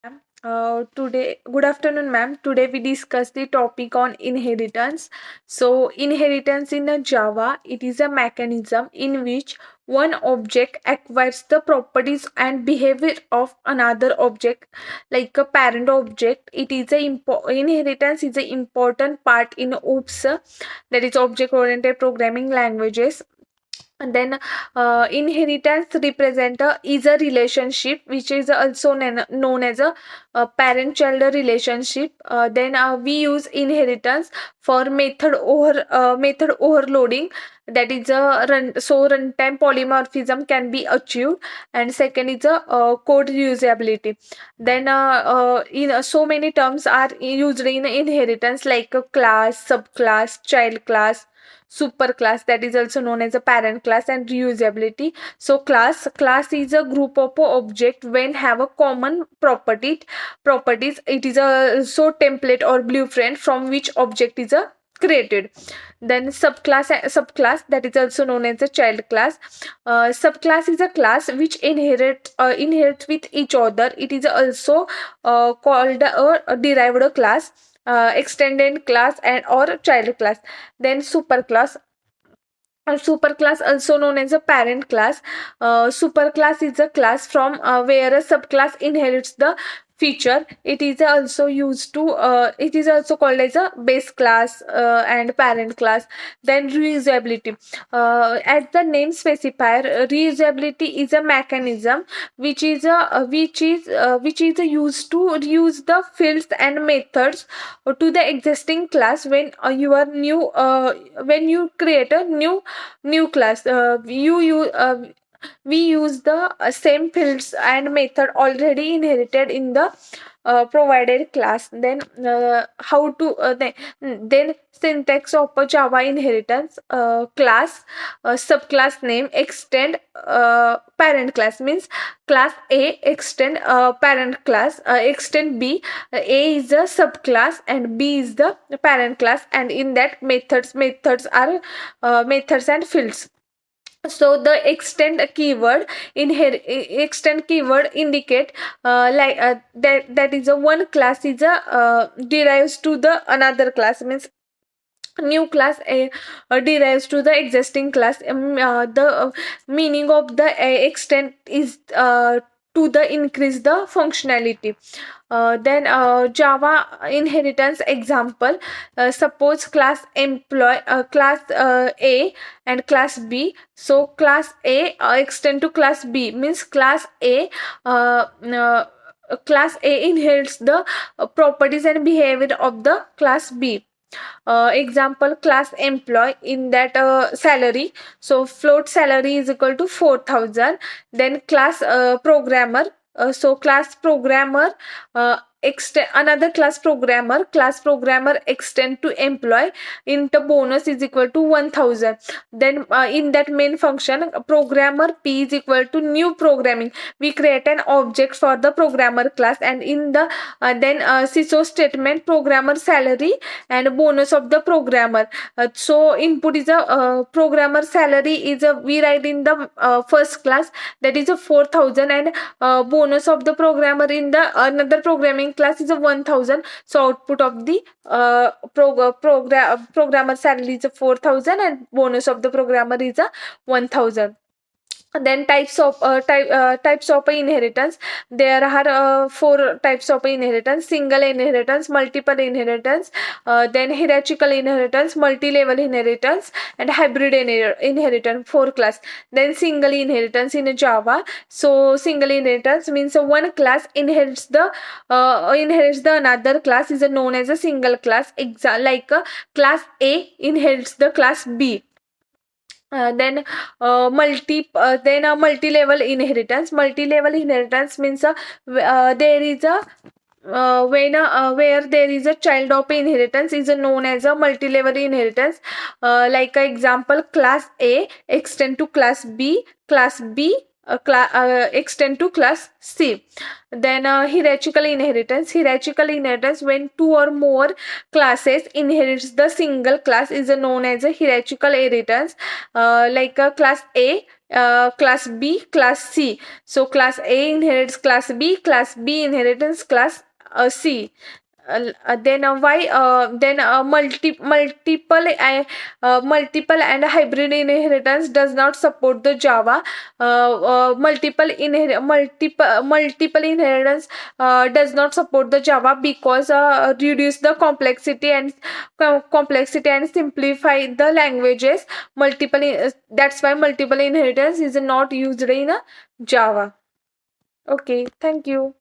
ma'am. Good afternoon, ma'am. Today we discuss the topic on inheritance. So, inheritance in a Java, it is a mechanism in which one object acquires the properties and behavior of another object, like a parent object. It is inheritance is an important part in OOPS, that is object-oriented programming languages. And then inheritance representer is a relationship which is also known as a parent-child relationship. Then we use inheritance for method overloading. That is a runtime polymorphism can be achieved, and second is a code reusability. Then in so many terms are used in inheritance, like a class, subclass, child class, superclass, that is also known as a parent class, and reusability. So class is a group of object when have a common properties. It is a so template or blueprint from which object is a created. Then subclass, that is also known as a child class. Subclass is a class which inherits with each other. It is also called a derived class, extended class, and or child class. Then superclass, a superclass also known as a parent class. Superclass is a class from where a subclass inherits the feature. It is also called as a base class and parent class. Then reusability, as the name specifier, reusability is a mechanism which is used to reuse the fields and methods to the existing class when you create a new class. We use the same fields and method already inherited in the provided class. Then how to then syntax of a Java inheritance: class, subclass name, extend parent class, means class A extend parent class, extend B. A is the subclass and B is the parent class, and in that methods are methods and fields. So the extend keyword indicate that is a one class is a derives to the another class, means new class derives to the existing class. The meaning of the extend is to the increase the functionality. Then Java inheritance example: suppose class employee, class A and class B. So class A extend to class B, means class A inherits the properties and behavior of the class B. Example: class employee, in that salary, so float salary is equal to 4,000. Then class programmer, so class programmer extend another class programmer extend to employee into bonus is equal to 1,000. Then in that main function, programmer P is equal to new programming, we create an object for the programmer class, and in the then CISO statement, programmer salary and bonus of the programmer. So input is a programmer salary is a, we write in the first class, that is a 4,000, and bonus of the programmer in the another programming class is a 1,000. So output of the programmer salary is a 4,000 and bonus of the programmer is a 1,000. Then types of inheritance: there are four types of inheritance: single inheritance, multiple inheritance, then hierarchical inheritance, multi-level inheritance, and hybrid inheritance. Four class. Then single inheritance in Java: so single inheritance means one class inherits the another class, is known as a single class. Like class A inherits the class B. Then a multi-level inheritance. Multi-level inheritance means there is a where there is a child of inheritance is known as a multi-level inheritance. Like example: class A extend to class B, class B extend to class C. Then hierarchical inheritance. Hierarchical inheritance, when two or more classes inherits the single class, is known as a hierarchical inheritance. Like class A, class B, class C. So class A inherits class B inheritance class C. Then why then multiple and hybrid inheritance does not support the Java. Multiple inheritance does not support the Java because reduce the complexity and simplify the languages. That's why multiple inheritance is not used in Java. Okay, thank you.